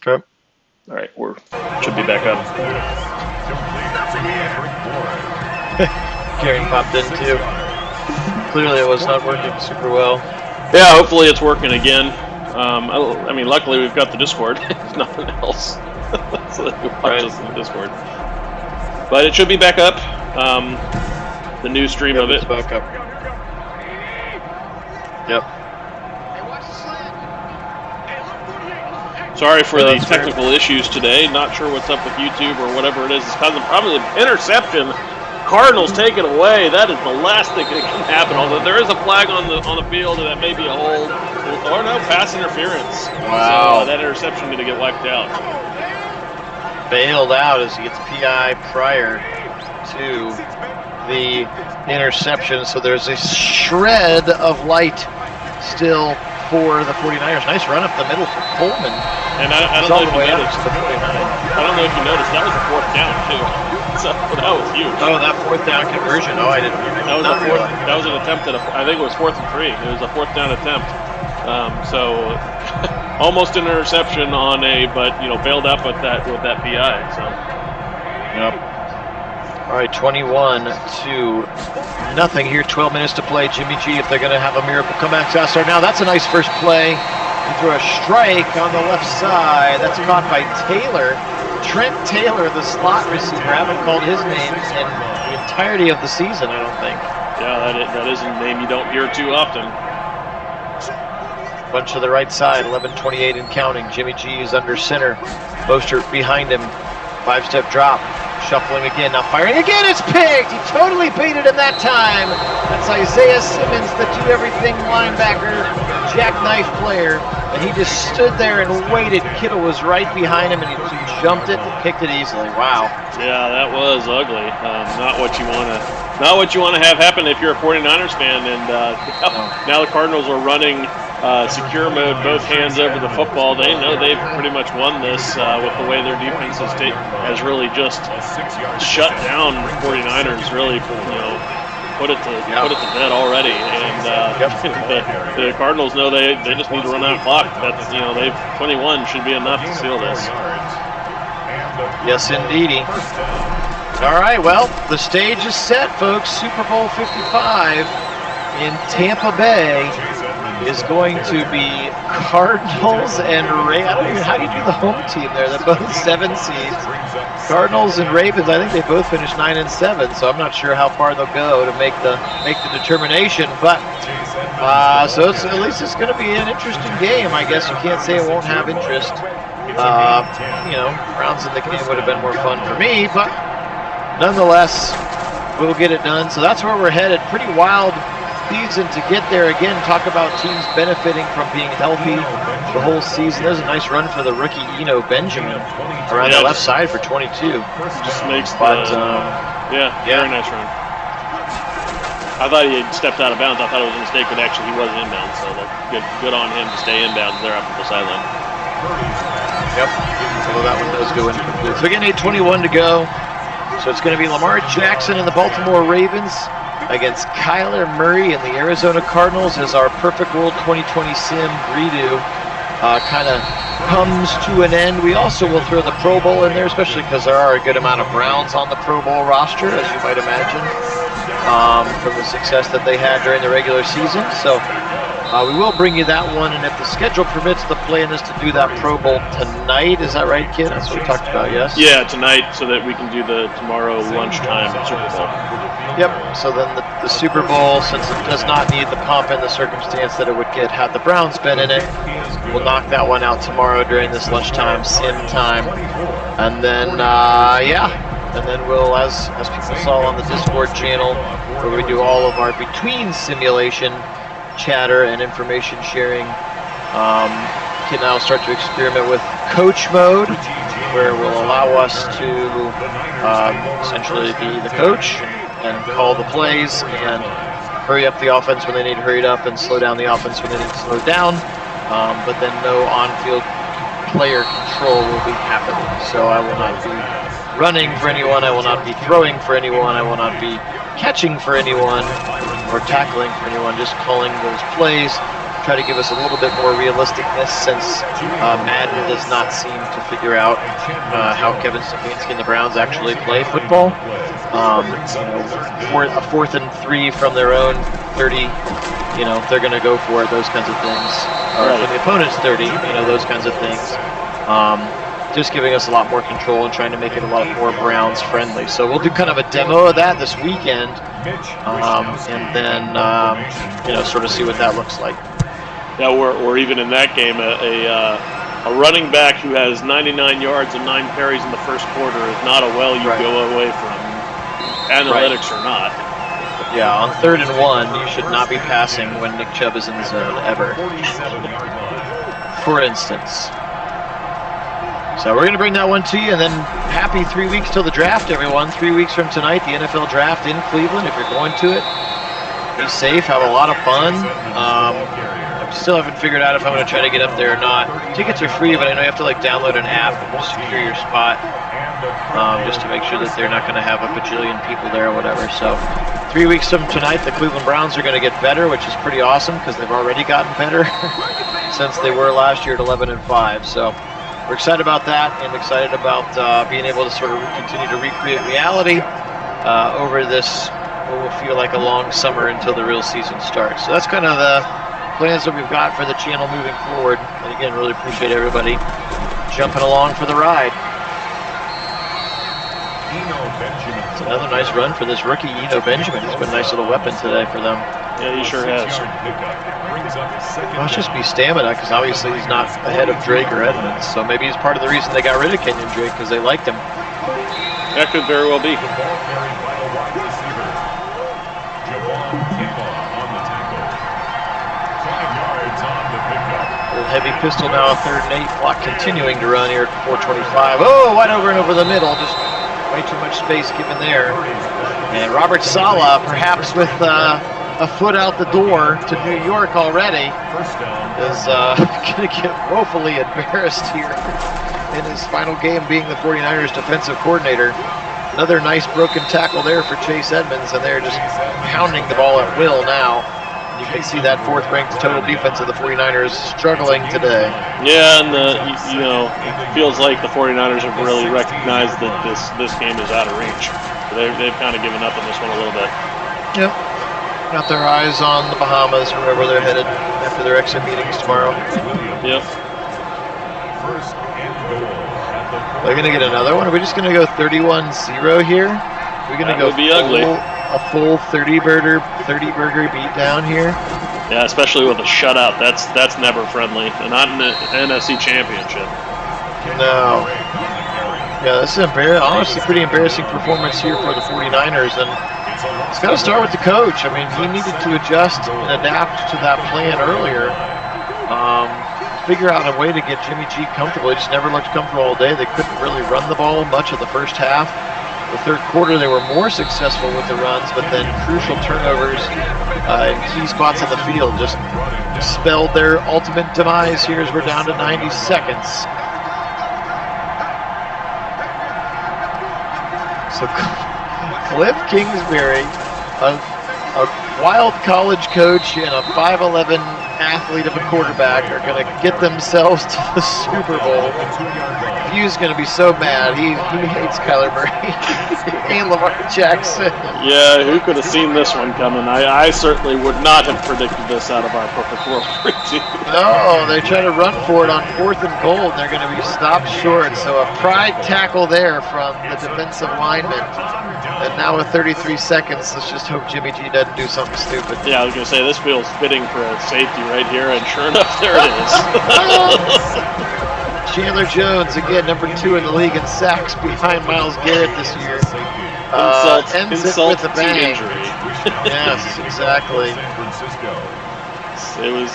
Okay. All right, should be back up. Carrying popped in too. Clearly it was not working super well. Yeah, hopefully it's working again. I mean, luckily we've got the Discord, if nothing else. So that we watch us in the Discord. But it should be back up. The new stream of it. It's back up. Yep. Sorry for the technical issues today. Not sure what's up with YouTube or whatever it is. It's causing probably an interception. Cardinals take it away. That is the last thing that can happen. Although there is a flag on the field, and that may be a hold. Or no, pass interference. Wow. So that interception going to get wiped out. Bailed out as he gets PI prior to the interception. So there's a shred of light still for the 49ers. Nice run up the middle for Coleman. And I don't know if you noticed. I don't know if you noticed. That was a 4th down too. So that was huge. Oh, that 4th down conversion. Oh, I didn't. That was that was an attempt at I think it was 4th and 3. It was a 4th down attempt. So almost an interception on but bailed up with that PI. So. Yep. All right, 21-0 here. 12 minutes to play. Jimmy G, if they're going to have a miracle comeback start now, that's a nice first play. He threw a strike on the left side. That's caught by Taylor. Trent Taylor, the slot receiver. I haven't called his name in the entirety of the season, I don't think. Yeah, that is a name you don't hear too often. Bunch to the right side, 11:28 and counting. Jimmy G is under center. Mostert behind him. 5-step drop. Shuffling again, now firing again, it's picked! He totally baited him that time! That's Isaiah Simmons, the do-everything linebacker, jackknife player, and he just stood there and waited. Kittle was right behind him, and he jumped it and picked it easily. Wow. Yeah, that was ugly. Not what you want to have happen if you're a 49ers fan, and now the Cardinals are running secure mode, both hands over the football. They know they've pretty much won this with the way their defense has really just shut down the 49ers. Really, put it to bed already. And the Cardinals know they just need to run out clock. That's 21 should be enough to seal this. Yes, indeedy. All right, well, the stage is set, folks. Super Bowl 55 in Tampa Bay is going to be Cardinals and Ravens. I don't even, how do you do the home team there? They're both 7 seeds. Cardinals and Ravens, I think they both finished 9 and 7, so I'm not sure how far they'll go to make the determination. But so at least it's going to be an interesting game. I guess you can't say it won't have interest. Rounds in the game would have been more fun for me, but nonetheless, we'll get it done. So that's where we're headed. Pretty wild season to get there. Again, talk about teams benefiting from being healthy the whole season. There's a nice run for the rookie Eno Benjamin around the left side for 22. Just makes very nice run. I thought he had stepped out of bounds. I thought it was a mistake, but actually he was inbounds. So good on him to stay inbounds there up at the sideline. Yep. Although that one does go incomplete. So again, 8:21 to go. So it's going to be Lamar Jackson and the Baltimore Ravens against Kyler Murray and the Arizona Cardinals as our Perfect World 2020 Sim redo kind of comes to an end. We also will throw the Pro Bowl in there, especially because there are a good amount of Browns on the Pro Bowl roster, as you might imagine, from the success that they had during the regular season. So we will bring you that one, and if the schedule permits, the plan is to do that Pro Bowl tonight. Is that right, Kit? That's what we talked about, yes? Yeah, tonight, so that we can do the tomorrow lunchtime Super Bowl. Yep, so then the Super Bowl, since it does not need the pomp and the circumstance that it would get had the Browns been in it, we'll knock that one out tomorrow during this lunchtime sim time. And then, and then we'll, as people saw on the Discord channel, where we do all of our between simulation chatter and information sharing, Kit and I will start to experiment with coach mode, where we'll allow us to essentially be the coach and call the plays and hurry up the offense when they need hurried up and slow down the offense when they need slowed down. But then no on-field player control will be happening. So I will not be running for anyone. I will not be throwing for anyone. I will not be catching for anyone or tackling for anyone. Just calling those plays try to give us a little bit more realisticness since Madden does not seem to figure out how Kevin Stefanski and the Browns actually play football. A 4th and 3 from their own 30, they're going to go for it, those kinds of things. Or from the opponent's 30, those kinds of things. Just giving us a lot more control and trying to make it a lot more Browns friendly. So we'll do kind of a demo of that this weekend, and then sort of see what that looks like. Yeah, or even in that game, a running back who has 99 yards and 9 carries in the first quarter is not a well you go away from, analytics or not. Yeah, on 3rd and 1, you should not be passing when Nick Chubb is in the zone ever. For instance. So we're going to bring that one to you, and then happy 3 weeks till the draft, everyone. 3 weeks from tonight, the NFL draft in Cleveland. If you're going to it, be safe, have a lot of fun. I still haven't figured out if I'm going to try to get up there or not. Tickets are free, but I know you have to download an app and secure your spot, just to make sure that they're not going to have a bajillion people there or whatever. So 3 weeks from tonight, the Cleveland Browns are going to get better, which is pretty awesome because they've already gotten better since they were last year at 11-5. So we're excited about that, and excited about being able to sort of continue to recreate reality over this, what will feel like a long summer until the real season starts. So that's kind of the plans that we've got for the channel moving forward. And again, really appreciate everybody jumping along for the ride. It's another nice run for this rookie, Eno Benjamin. It's been a nice little weapon today for them. Yeah, he sure has. Must just be stamina, because obviously he's not ahead of Drake or Edmonds. So maybe he's part of the reason they got rid of Kenyon Drake, because they liked him. That could very well be. Heavy pistol now, 3rd and 8. Clock continuing to run here at 4:25. Oh, wide over and over the middle. Just way too much space given there. And Robert Saleh, perhaps with a foot out the door to New York already, is going to get woefully embarrassed here in his final game being the 49ers defensive coordinator. Another nice broken tackle there for Chase Edmonds, and they're just pounding the ball at will now. You can see that 4th-ranked total defense of the 49ers struggling today. Yeah, and it feels like the 49ers have really recognized that this game is out of reach. They've kind of given up on this one a little bit. Yep. Got their eyes on the Bahamas or wherever they're headed after their exit meetings tomorrow. Yep. They're going to get another one? Are we just going to go 31-0 here? We're going to go be ugly. A full 30-burger beat down here. Yeah, especially with a shutout. That's never friendly, and not in the NFC Championship. No. Yeah, this is honestly pretty embarrassing performance here for the 49ers, and it's got to start with the coach. I mean, he needed to adjust and adapt to that plan earlier. Figure out a way to get Jimmy G comfortable. He just never looked comfortable all day. They couldn't really run the ball much of the first half. The 3rd quarter, they were more successful with the runs, but then crucial turnovers in key spots on the field just spelled their ultimate demise here as we're down to 90 seconds. So Cliff Kingsbury, a wild college coach and a 5'11" athlete of a quarterback, are going to get themselves to the Super Bowl. Hugh's going to be so mad. He hates Kyler Murray and Lamar Jackson. Yeah, who could have seen this one coming? I certainly would not have predicted this out of our perfect world preview. No, they try to run for it on 4th and goal, and they're going to be stopped short. So a pride tackle there from the defensive lineman. And now with 33 seconds, let's just hope Jimmy G doesn't do something stupid. Yeah, I was going to say, this feels fitting for a safety right here, and sure enough, there it is. Chandler Jones, again, number 2 in the league in sacks behind Myles Garrett this year. Ends it with a bang. Injury. Yes, exactly.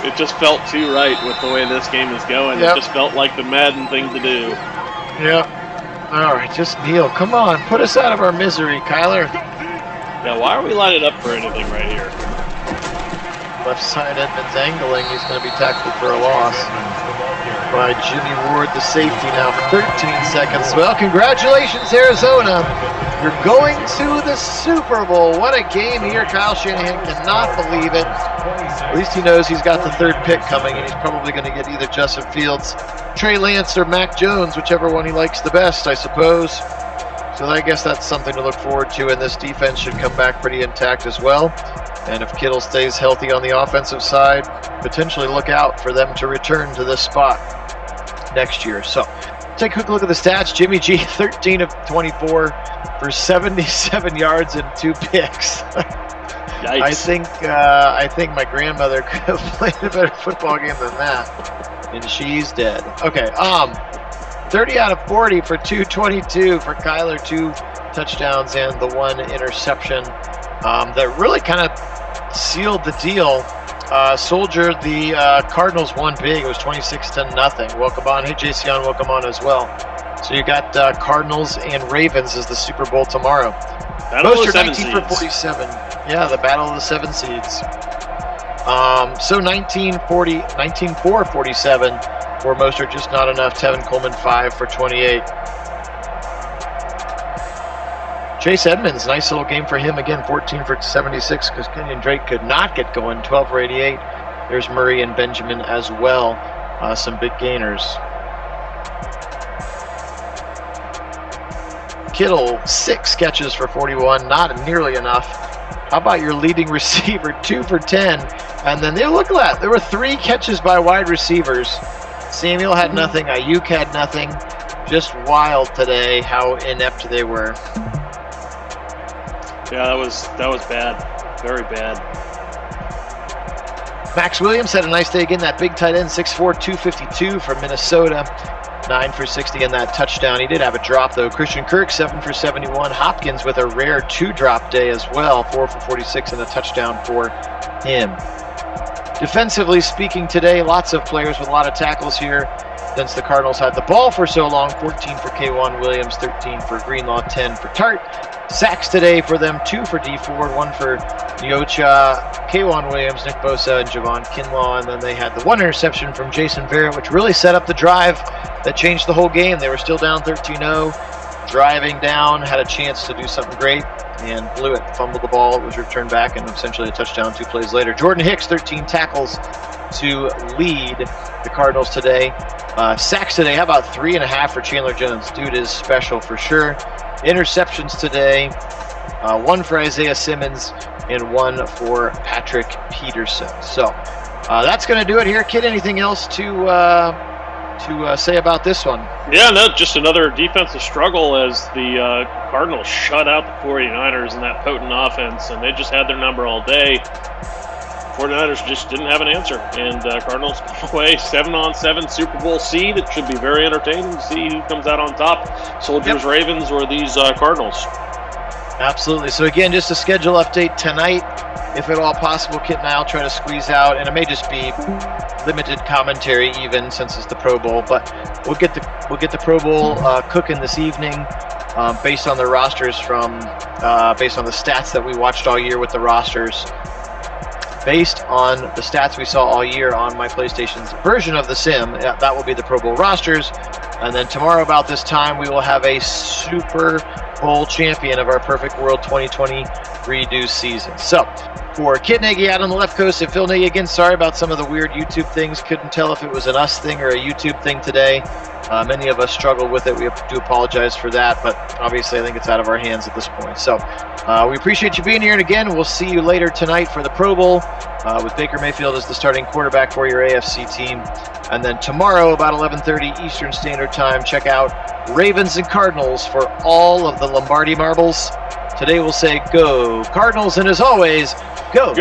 It just felt too right with the way this game is going. Yep. It just felt like the Madden thing to do. Yep. All right, just kneel. Come on, put us out of our misery, Kyler. Yeah, why are we lining up for anything right here? Left side Edmonds angling. He's going to be tackled for a loss by Jimmy Ward, the safety, now for 13 seconds. Well, congratulations, Arizona. You're going to the Super Bowl. What a game here. Kyle Shanahan cannot believe it. at least he knows he's got the third pick coming, and he's probably going to get either Justin Fields, Trey Lance, or Mac Jones, whichever one he likes the best, I suppose. So I guess that's something to look forward to, and this defense should come back pretty intact as well. And if Kittle stays healthy on the offensive side, potentially look out for them to return to this spot next year. So take a quick look at the stats. Jimmy G, 13 of 24 for 77 yards and 2 picks. Yikes. I think my grandmother could have played a better football game than that, and she's dead. Okay, 30 out of 40 for 222 for Kyler, 2 touchdowns and the 1 interception. That really kind of sealed the deal. Soldier, the Cardinals won big. It was 26-0. Welcome on. Hey, JC, welcome on as well. So you got Cardinals and Ravens as the Super Bowl tomorrow. Battle of the 7 19 seeds. for 47. Yeah, the battle of the 7 seeds. So 19 for 47 for Mostert, just not enough. Tevin Coleman, 5 for 28. Chase Edmonds, nice little game for him again, 14 for 76, because Kenyon Drake could not get going, 12 for 88. There's Murray and Benjamin as well, some big gainers. Kittle, 6 catches for 41, not nearly enough. How about your leading receiver, 2 for 10? And then look at that, there were 3 catches by wide receivers. Samuel had nothing, Ayuk had nothing. Just wild today how inept they were. Yeah, that was bad. Very bad. Max Williams had a nice day again. That big tight end, 6'4", 252 from Minnesota. 9 for 60 in that touchdown. He did have a drop, though. Christian Kirk, 7 for 71. Hopkins with a rare 2-drop day as well. 4 for 46 and a touchdown for him. Defensively speaking today, lots of players with a lot of tackles here since the Cardinals had the ball for so long. 14 for K'Wan Williams, 13 for Greenlaw, 10 for Tart. Sacks today for them, 2 for D Ford, 1 for Nyocha, K'Wan Williams, Nick Bosa, and Javon Kinlaw. And then they had the 1 interception from Jason Verrett, which really set up the drive that changed the whole game. They were still down 13-0, driving down, had a chance to do something great, and blew it. Fumbled the ball, it was returned back, and essentially a touchdown 2 plays later. Jordan Hicks, 13 tackles to lead the Cardinals today. Sacks today, how about 3.5 for Chandler Jones? Dude is special for sure. Interceptions today, 1 for Isaiah Simmons and 1 for Patrick Peterson. So that's going to do it here. Kid, anything else to say about this one? Yeah, no, just another defensive struggle as the Cardinals shut out the 49ers in that potent offense, and they just had their number all day. 49ers just didn't have an answer, and Cardinals come away 7-on-7 Super Bowl seed. It should be very entertaining to see who comes out on top, Soldiers, Ravens, or these Cardinals. Absolutely. So again, just a schedule update tonight, if at all possible. Kit and I will try to squeeze out, and it may just be limited commentary even since it's the Pro Bowl, but we'll get the Pro Bowl cooking this evening based on the rosters based on the stats that we watched all year with the rosters. Based on the stats we saw all year on my PlayStation's version of the sim, that will be the Pro Bowl rosters. And then tomorrow about this time, we will have a Super Bowl champion of our Perfect World 2020 redo season. So, for Kit Nagy out on the left coast, and Phil Nagy again, sorry about some of the weird YouTube things. Couldn't tell if it was an us thing or a YouTube thing today. Many of us struggle with it. We do apologize for that, but obviously I think it's out of our hands at this point. So we appreciate you being here, and again, we'll see you later tonight for the Pro Bowl with Baker Mayfield as the starting quarterback for your AFC team. And then tomorrow, about 11:30 Eastern Standard Time, check out Ravens and Cardinals for all of the Lombardi marbles. Today we'll say go Cardinals, and as always, go